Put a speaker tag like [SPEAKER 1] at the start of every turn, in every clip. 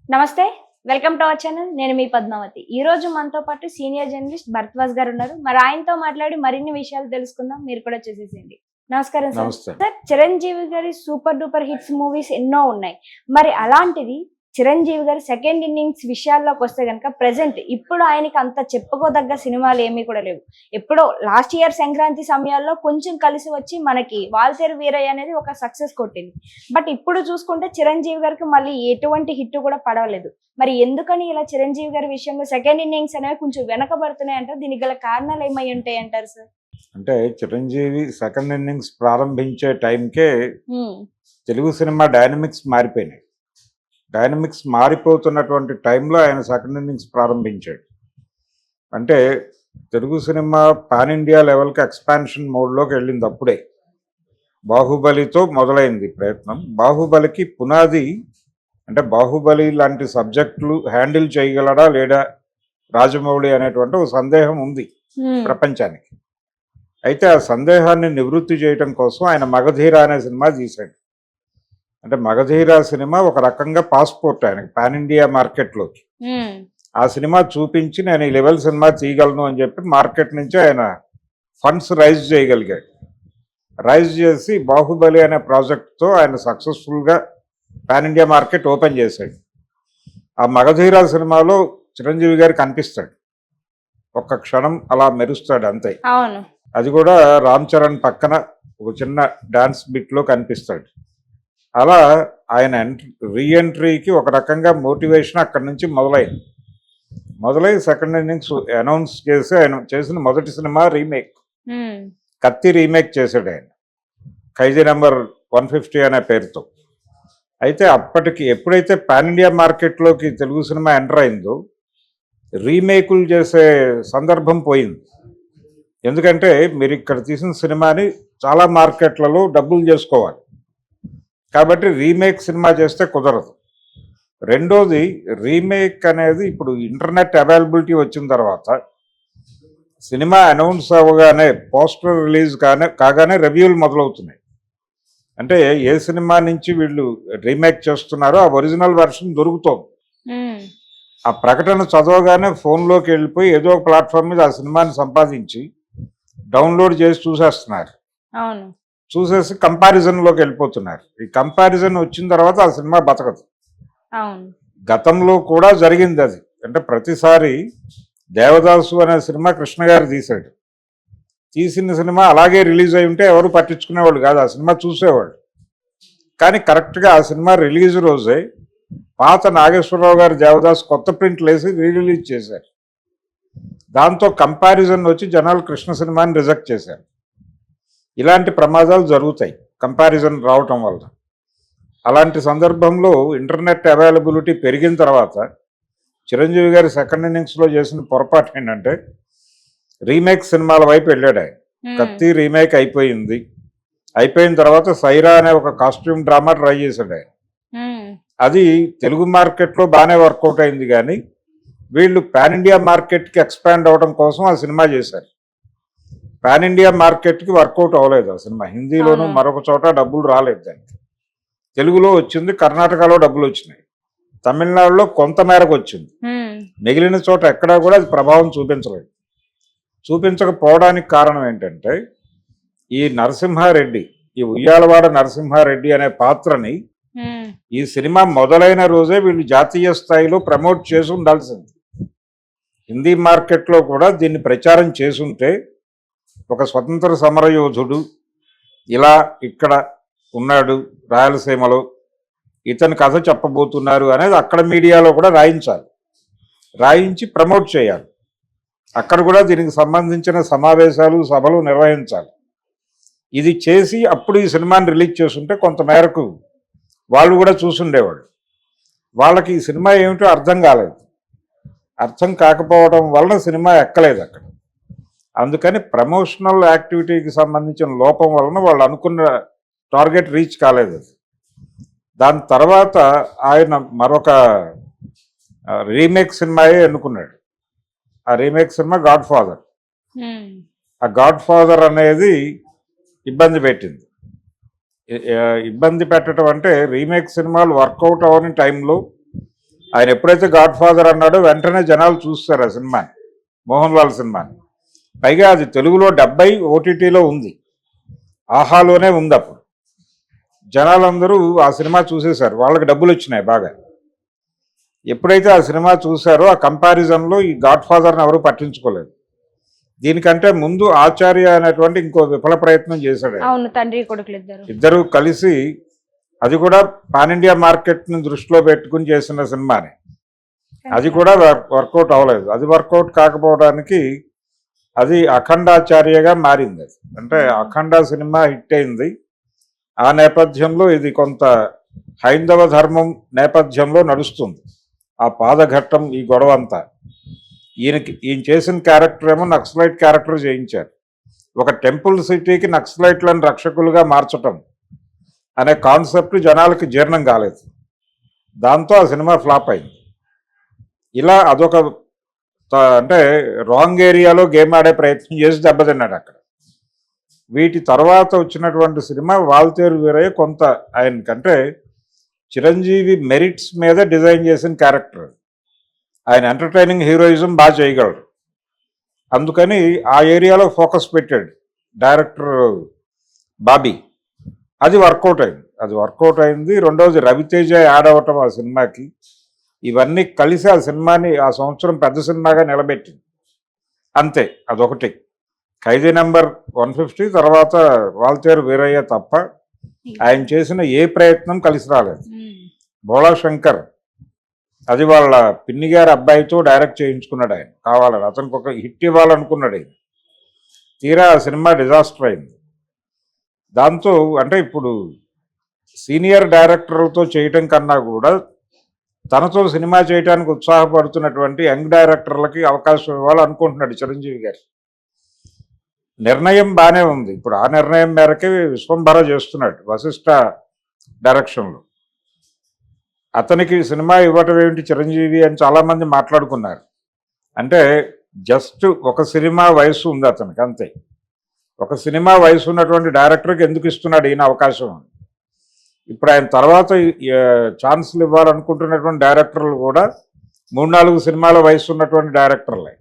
[SPEAKER 1] నమస్తే. Welcome to our channel. నేను మీ పద్మావతి. ఈ రోజు మనతో పాటు సీనియర్ జర్నలిస్ట్ భరద్వాజ్ గారు ఉన్నారు. మరి ఆయనతో మాట్లాడి మరిన్ని విషయాలు తెలుసుకుందాం. మీరు కూడా చూసేసేయండి. నమస్కారం సార్.
[SPEAKER 2] నమస్తే.
[SPEAKER 1] సార్, చిరంజీవి గారి సూపర్ డూపర్ హిట్స్ మూవీస్ ఎన్నో ఉన్నాయి. మరి అలాంటిది చిరంజీవి గారి సెకండ్ ఇన్నింగ్స్ విషయాల్లోకి వస్తే కనుక ప్రెసెంట్ ఇప్పుడు ఆయనకి అంత చెప్పుకోదగ్గ సినిమాలు ఏమీ కూడా లేవు. ఎప్పుడో లాస్ట్ ఇయర్ సంక్రాంతి సమయాల్లో కొంచెం కలిసి వచ్చి మనకి వాల్తేరు వీరయ్య అనేది ఒక సక్సెస్ కొట్టింది. బట్ ఇప్పుడు చూసుకుంటే చిరంజీవి గారికి మళ్ళీ ఎటువంటి హిట్ కూడా పడవలేదు. మరి ఎందుకని ఇలా చిరంజీవి గారి విషయంలో సెకండ్ ఇన్నింగ్స్ అనేవి కొంచెం వెనకబడుతున్నాయి అంటారు? దీనికి గల కారణాలు ఏమై ఉంటాయి అంటారు సార్?
[SPEAKER 2] అంటే చిరంజీవి సెకండ్ ఇన్నింగ్స్ ప్రారంభించే టైంకే తెలుగు సినిమా డైనమిక్స్ మారిపోయినాయి. డైనమిక్స్ మారిపోతున్నటువంటి టైంలో ఆయన సెకండ్ ఇన్నింగ్స్ ప్రారంభించాడు. అంటే తెలుగు సినిమా పాన్ ఇండియా లెవెల్కి ఎక్స్పాన్షన్ మోడ్లోకి వెళ్ళింది అప్పుడే. బాహుబలితో మొదలైంది ప్రయత్నం. బాహుబలికి పునాది అంటే బాహుబలి లాంటి సబ్జెక్టులు హ్యాండిల్ చేయగలడా లేడా రాజమౌళి అనేటువంటి ఒక సందేహం ఉంది ప్రపంచానికి. అయితే ఆ సందేహాన్ని నివృత్తి చేయడం కోసం ఆయన మగధీర అనే సినిమా తీశాడు. అంటే మగధీర సినిమా ఒక రకంగా పాస్పోర్ట్ ఆయనకి పాన్ ఇండియా మార్కెట్లోకి. ఆ సినిమా చూపించి నేను ఈ లెవెల్ సినిమా తీయగలను అని చెప్పి మార్కెట్ నుంచి ఆయన ఫండ్స్ రైజ్ చేయగలిగాడు. రైజ్ చేసి బాహుబలి అనే ప్రాజెక్ట్తో ఆయన సక్సెస్ఫుల్గా పాన్ ఇండియా మార్కెట్ ఓపెన్ చేశాడు. ఆ మగధీర సినిమాలో చిరంజీవి గారు కనిపిస్తాడు, ఒక్క క్షణం అలా మెరుస్తాడు అంతే. అది కూడా రామ్ చరణ్ పక్కన ఒక చిన్న డాన్స్ బిట్లో కనిపిస్తాడు. అలా ఆయన రీఎంట్రీకి ఒక రకంగా మోటివేషన్ అక్కడి నుంచి మొదలై సెకండ్ ఇన్నింగ్స్ అనౌన్స్ చేసి ఆయన చేసిన మొదటి సినిమా రీమేక్ కత్తి రీమేక్ చేశాడు ఆయన, ఖైదీ నెంబర్ 150 అనే పేరుతో. అయితే అప్పటికి ఎప్పుడైతే పాన్ ఇండియా మార్కెట్లోకి తెలుగు సినిమా ఎంటర్ అయిందో రీమేకులు చేసే సందర్భం పోయింది. ఎందుకంటే మీరు ఇక్కడ తీసిన సినిమాని చాలా మార్కెట్లలో డబ్బులు చేసుకోవాలి కాబట్టి రీమేక్ సినిమా చేస్తే కుదరదు. రెండోది, రీమేక్ అనేది ఇప్పుడు ఇంటర్నెట్ అవైలబిలిటీ వచ్చిన తర్వాత సినిమా అనౌన్స్ అవ్వగానే పోస్టర్ రిలీజ్ కాగానే రివ్యూలు మొదలవుతున్నాయి. అంటే ఏ సినిమా నుంచి వీళ్ళు రీమేక్ చేస్తున్నారో ఆ ఒరిజినల్ వెర్షన్ దొరుకుతోంది. ఆ ప్రకటన చదవగానే ఫోన్లోకి వెళ్ళిపోయి ఏదో ఒక ప్లాట్ఫామ్ మీద ఆ సినిమాని సంపాదించి డౌన్లోడ్ చేసి చూసేస్తున్నారు. చూసేసి కంపారిజన్లోకి వెళ్ళిపోతున్నారు. ఈ కంపారిజన్ వచ్చిన తర్వాత ఆ సినిమా బతకదు. గతంలో కూడా జరిగింది అది. అంటే ప్రతిసారి దేవదాసు అనే సినిమా కృష్ణ గారు తీశాడు. తీసిన సినిమా అలాగే రిలీజ్ అయి ఉంటే ఎవరు పట్టించుకునేవాళ్ళు కాదు, ఆ సినిమా చూసేవాళ్ళు. కానీ కరెక్ట్గా ఆ సినిమా రిలీజ్ రోజే పాత నాగేశ్వరరావు గారు దేవదాసు కొత్త ప్రింట్లు వేసి రిలీజ్ చేశారు. దాంతో కంపారిజన్ వచ్చి జనాలు కృష్ణ సినిమాని రిజెక్ట్ చేశారు. ఇలాంటి ప్రమాదాలు జరుగుతాయి కంపారిజన్ రావటం వల్ల. అలాంటి సందర్భంలో ఇంటర్నెట్ అవైలబిలిటీ పెరిగిన తర్వాత చిరంజీవి గారి సెకండ్ ఇన్నింగ్స్లో చేసిన పొరపాటు ఏంటంటే రీమేక్ సినిమాల వైపు వెళ్ళాడు ఆయన. కత్తి రీమేక్ అయిపోయిన తర్వాత సైరా అనే ఒక కాస్ట్యూమ్ డ్రామా ట్రై చేశాడు ఆయన. అది తెలుగు మార్కెట్లో బాగానే వర్కౌట్ అయింది, కానీ వీళ్ళు పాన్ ఇండియా మార్కెట్కి ఎక్స్పాండ్ అవ్వడం కోసం ఆ సినిమా చేశారు. పాన్ ఇండియా మార్కెట్కి వర్కౌట్ అవ్వలేదు ఆ సినిమా. హిందీలోనూ మరొక చోట డబ్బులు రాలేదు దానికి. తెలుగులో వచ్చింది, కర్ణాటకలో డబ్బులు వచ్చినాయి, తమిళనాడులో కొంత మేరకు వచ్చింది. మిగిలిన చోట ఎక్కడా కూడా అది ప్రభావం చూపించలేదు. చూపించకపోవడానికి కారణం ఏంటంటే ఈ నరసింహారెడ్డి, ఈ ఉయ్యాలవాడ నరసింహారెడ్డి అనే పాత్రని ఈ సినిమా మొదలైన రోజే వీళ్ళు జాతీయ స్థాయిలో ప్రమోట్ చేసి ఉండాల్సింది. హిందీ మార్కెట్లో కూడా దీన్ని ప్రచారం చేసుంటే ఒక స్వతంత్ర సమరయోధుడు ఇలా ఇక్కడ ఉన్నాడు రాయలసీమలో, ఇతని కథ చెప్పబోతున్నారు అనేది అక్కడ మీడియాలో కూడా రాయించి ప్రమోట్ చేయాలి. అక్కడ కూడా దీనికి సంబంధించిన సమావేశాలు సభలు నిర్వహించాలి. ఇది చేసి అప్పుడు ఈ సినిమాని రిలీజ్ చేస్తుంటే కొంతమేరకు వాళ్ళు కూడా చూసుండేవాళ్ళు. వాళ్ళకి ఈ సినిమా ఏమిటో అర్థం కాలేదు. అర్థం కాకపోవడం వలన సినిమా ఎక్కలేదు అక్కడ. అందుకని ప్రమోషనల్ యాక్టివిటీకి సంబంధించిన లోపం వలన వాళ్ళు అనుకున్న టార్గెట్ రీచ్ కాలేదు. దాని తర్వాత ఆయన మరొక రీమేక్ సినిమాయే ఎన్నుకున్నాడు. ఆ రీమేక్ సినిమా గాడ్ ఫాదర్. ఆ గాడ్ ఫాదర్ అనేది ఇబ్బంది పెట్టింది. ఇబ్బంది పెట్టడం అంటే రీమేక్ సినిమాలు వర్కౌట్ అవ్వని టైంలో ఆయన ఎప్పుడైతే గాడ్ ఫాదర్ అన్నాడో వెంటనే జనాలు చూస్తారు ఆ సినిమాని, మోహన్ లాల్ సినిమాని. పైగా అది తెలుగులో 70 ఓటీటీలో ఉంది, ఆహాలోనే ఉంది. అప్పుడు జనాలందరూ ఆ సినిమా చూసేశారు, వాళ్ళకి డబ్బులు వచ్చినాయి బాగా. ఎప్పుడైతే ఆ సినిమా చూశారో ఆ కంపారిజన్లో ఈ గాడ్ ఫాదర్ని ఎవరు పట్టించుకోలేదు. దీనికంటే ముందు ఆచార్య అనేటువంటి ఇంకో విఫల ప్రయత్నం చేశాడు.
[SPEAKER 1] అవును, తండ్రి కొడుకులు
[SPEAKER 2] ఇద్దరు కలిసి, అది కూడా పాన్ ఇండియా మార్కెట్ని దృష్టిలో పెట్టుకుని చేసిన సినిమాని. అది కూడా వర్కౌట్ అవ్వలేదు. అది వర్కౌట్ కాకపోవడానికి అది అఖండాచార్యగా మారింది. అది అంటే అఖండ సినిమా హిట్ అయింది. ఆ నేపథ్యంలో ఇది కొంత హైందవ ధర్మం నేపథ్యంలో నడుస్తుంది. ఆ పాదఘట్టం, ఈ గొడవ అంతా ఈయన చేసిన క్యారెక్టర్ ఏమో నక్సలైట్ క్యారెక్టర్ చేయించారు. ఒక టెంపుల్ సిటీకి నక్సలైట్లను రక్షకులుగా మార్చటం అనే కాన్సెప్ట్ జనాలకి జీర్ణం కాలేదు. దాంతో ఆ సినిమా ఫ్లాప్ అయింది. ఇలా అదొక అంటే రాంగ్ ఏరియాలో గేమ్ ఆడే ప్రయత్నం చేసి దెబ్బతిన్నాడు అక్కడ. వీటి తర్వాత వచ్చినటువంటి సినిమా వాల్తేరు వీరయ్య కొంత ఆయనకంటే చిరంజీవి మెరిట్స్ మీద డిజైన్ చేసిన క్యారెక్టర్. ఆయన ఎంటర్టైనింగ్ హీరోయిజం బాగా చేయగలరు, అందుకని ఆ ఏరియాలో ఫోకస్ పెట్టాడు డైరెక్టర్ బాబీ. అది వర్కౌట్ అయింది. రెండవది రవితేజ యాడ్ అవ్వటం ఆ సినిమాకి, ఇవన్నీ కలిసి ఆ సినిమాని ఆ సంవత్సరం పెద్ద సినిమాగా నిలబెట్టింది. అంతే, అదొకటి. ఖైదీ నెంబర్ 150 తర్వాత వాల్తేరు వీరయ్య తప్ప ఆయన చేసిన ఏ ప్రయత్నం కలిసి రాలేదు. భోళా శంకర్, అది వాళ్ళ పిన్ని గారి అబ్బాయితో డైరెక్ట్ చేయించుకున్నాడు ఆయన కావాలని. అతనికి ఒక హిట్ ఇవ్వాలనుకున్నాడు ఆయన. తీరా ఆ సినిమా డిజాస్టర్ అయింది. దాంతో అంటే ఇప్పుడు సీనియర్ డైరెక్టర్లతో చేయటం కన్నా కూడా తనతో సినిమా చేయడానికి ఉత్సాహపడుతున్నటువంటి యంగ్ డైరెక్టర్లకి అవకాశం ఇవ్వాలనుకుంటున్నాడు చిరంజీవి గారు. నిర్ణయం బాగానే ఉంది. ఇప్పుడు ఆ నిర్ణయం మేరకే విశ్వంభర చేస్తున్నాడు వశిష్ఠ డైరెక్షన్లో. అతనికి సినిమా ఇవ్వటం ఏమిటి చిరంజీవి అని చాలామంది మాట్లాడుకున్నారు. అంటే జస్ట్ ఒక సినిమా వయసు ఉంది అతనికి, అంతే. ఒక సినిమా వయసు ఉన్నటువంటి డైరెక్టర్కి ఎందుకు ఇస్తున్నాడు ఈయన అవకాశం? ఇప్పుడు ఆయన తర్వాత ఛాన్సులు ఇవ్వాలనుకుంటున్నటువంటి డైరెక్టర్లు కూడా 3-4 సినిమాల వయసు ఉన్నటువంటి డైరెక్టర్లే.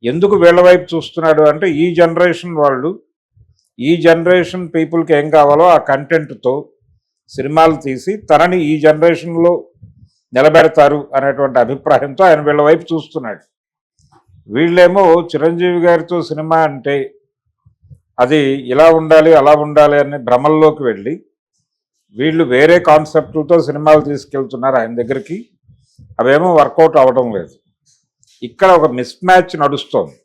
[SPEAKER 2] ఎందుకు వీళ్ళ వైపు చూస్తున్నాడు అంటే ఈ జనరేషన్ వాళ్ళు, ఈ జనరేషన్ పీపుల్కి ఏం కావాలో ఆ కంటెంట్తో సినిమాలు తీసి తనని ఈ జనరేషన్లో నిలబెడతారు అనేటువంటి అభిప్రాయంతో ఆయన వీళ్ళ వైపు చూస్తున్నాడు. వీళ్ళేమో చిరంజీవి గారితో సినిమా అంటే అది ఇలా ఉండాలి అలా ఉండాలి అనే భ్రమల్లోకి వెళ్ళి వీళ్ళు వేరే కాన్సెప్ట్లతో సినిమాలు తీసుకెళ్తున్నారు ఆయన దగ్గరికి. అవేమో వర్కౌట్ అవ్వడం లేదు. ఇక్కడ ఒక మిస్ మ్యాచ్ నడుస్తోంది.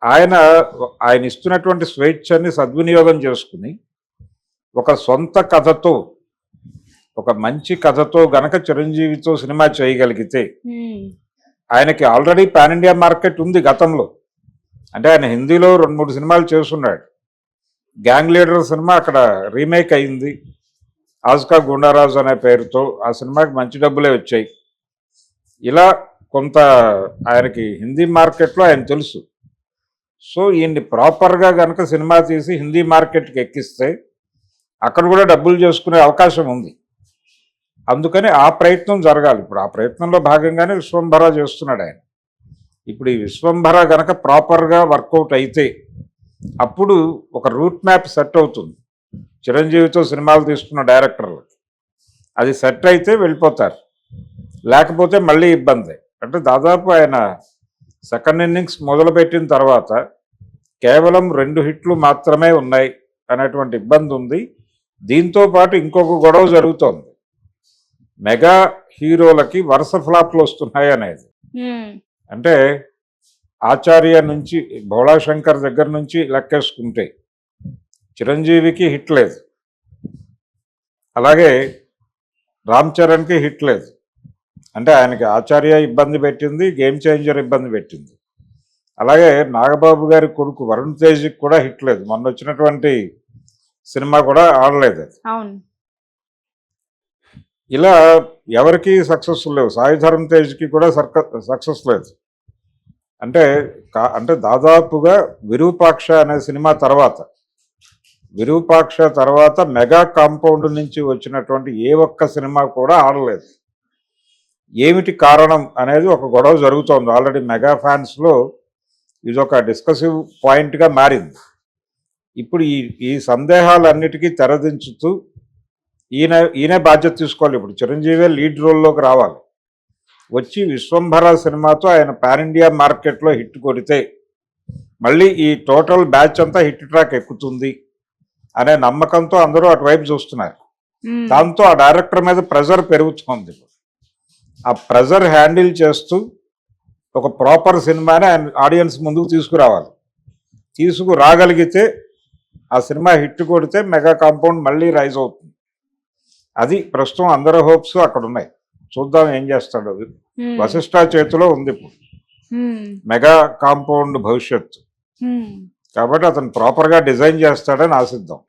[SPEAKER 2] ఆయన ఇస్తున్నటువంటి స్వేచ్ఛని సద్వినియోగం చేసుకుని ఒక సొంత కథతో, ఒక మంచి కథతో గనక చిరంజీవితో సినిమా చేయగలిగితే, ఆయనకి ఆల్రెడీ పాన్ ఇండియా మార్కెట్ ఉంది గతంలో. అంటే ఆయన హిందీలో 2-3 సినిమాలు చేస్తున్నాడు. గ్యాంగ్ లీడర్ సినిమా అక్కడ రీమేక్ అయింది ఆజ్కా గుండారాజు అనే పేరుతో. ఆ సినిమాకి మంచి డబ్బులే వచ్చాయి. ఇలా కొంత ఆయనకి హిందీ మార్కెట్లో ఆయన తెలుసు. సో ఈయన్ని ప్రాపర్గా కనుక సినిమా తీసి హిందీ మార్కెట్కి ఎక్కిస్తే అక్కడ కూడా డబ్బులు చేసుకునే అవకాశం ఉంది. అందుకని ఆ ప్రయత్నం జరగాలి. ఇప్పుడు ఆ ప్రయత్నంలో భాగంగానే విశ్వంభర చేస్తున్నాడు ఆయన. ఇప్పుడు ఈ విశ్వంభర గనక ప్రాపర్గా వర్కౌట్ అయితే అప్పుడు ఒక రూట్ మ్యాప్ సెట్ అవుతుంది చిరంజీవితో సినిమాలు తీసుకున్న డైరెక్టర్లకి. అది సెట్ అయితే వెళ్ళిపోతారు, లేకపోతే మళ్ళీ ఇబ్బంది. అంటే దాదాపు ఆయన సెకండ్ ఇన్నింగ్స్ మొదలుపెట్టిన తర్వాత కేవలం 2 హిట్లు మాత్రమే ఉన్నాయి అనేటువంటి ఇబ్బంది ఉంది. దీంతో పాటు ఇంకొక గొడవ జరుగుతోంది, మెగా హీరోలకి వరుస ఫ్లాప్లు వస్తున్నాయి అనేది. అంటే ఆచార్య నుంచి భోళా శంకర్ దగ్గర నుంచి లెక్కేసుకుంటే చిరంజీవికి హిట్ లేదు, అలాగే రామ్ చరణ్కి హిట్ లేదు. అంటే ఆయనకి ఆచార్య ఇబ్బంది పెట్టింది, గేమ్ చేంజర్ ఇబ్బంది పెట్టింది. అలాగే నాగబాబు గారి కొడుకు వరుణ్ తేజ్కి కూడా హిట్ లేదు. మొన్న వచ్చినటువంటి సినిమా కూడా ఆడలేదు అది. ఇలా ఎవరికి సక్సెస్ లేవు. సాయి ధరమ్ తేజ్కి కూడా సక్సెస్ లేదు. అంటే దాదాపుగా విరూపాక్ష అనే సినిమా తర్వాత, విరూపాక్ష తర్వాత మెగా కాంపౌండ్ నుంచి వచ్చినటువంటి ఏ ఒక్క సినిమా కూడా ఆడలేదు. ఏమిటి కారణం అనేది ఒక గొడవ జరుగుతోంది. ఆల్రెడీ మెగా ఫ్యాన్స్లో ఇది ఒక డిస్కసివ్ పాయింట్గా మారింది. ఇప్పుడు ఈ సందేహాలన్నిటికీ తెరదించుతూ ఈయనే బాధ్యత తీసుకోవాలి. ఇప్పుడు చిరంజీవి లీడ్ రోల్లోకి రావాలి. వచ్చి విశ్వంభర సినిమాతో ఆయన పాన్ ఇండియా మార్కెట్లో హిట్ కొడితే మళ్ళీ ఈ టోటల్ బ్యాచ్ అంతా హిట్ ట్రాక్ ఎక్కుతుంది అనే నమ్మకంతో అందరూ అటువైపు చూస్తున్నారు. దాంతో ఆ డైరెక్టర్ మీద ప్రెజర్ పెరుగుతుంది. ఆ ప్రెజర్ హ్యాండిల్ చేస్తూ ఒక ప్రాపర్ సినిమాని ఆయన ఆడియన్స్ ముందుకు తీసుకురావాలి. తీసుకురాగలిగితే ఆ సినిమా హిట్ కొడితే మెగా కాంపౌండ్ మళ్ళీ రైజ్ అవుతుంది. అది ప్రస్తుతం అందరి హోప్స్ అక్కడ ఉన్నాయి. చూద్దాం ఏం చేస్తాడు. వశిష్ఠ చేతిలో ఉంది ఇప్పుడు మెగా కాంపౌండ్ భవిష్యత్తు. కాబట్టి అతను ప్రాపర్గా డిజైన్ చేస్తాడని ఆశిద్దాం.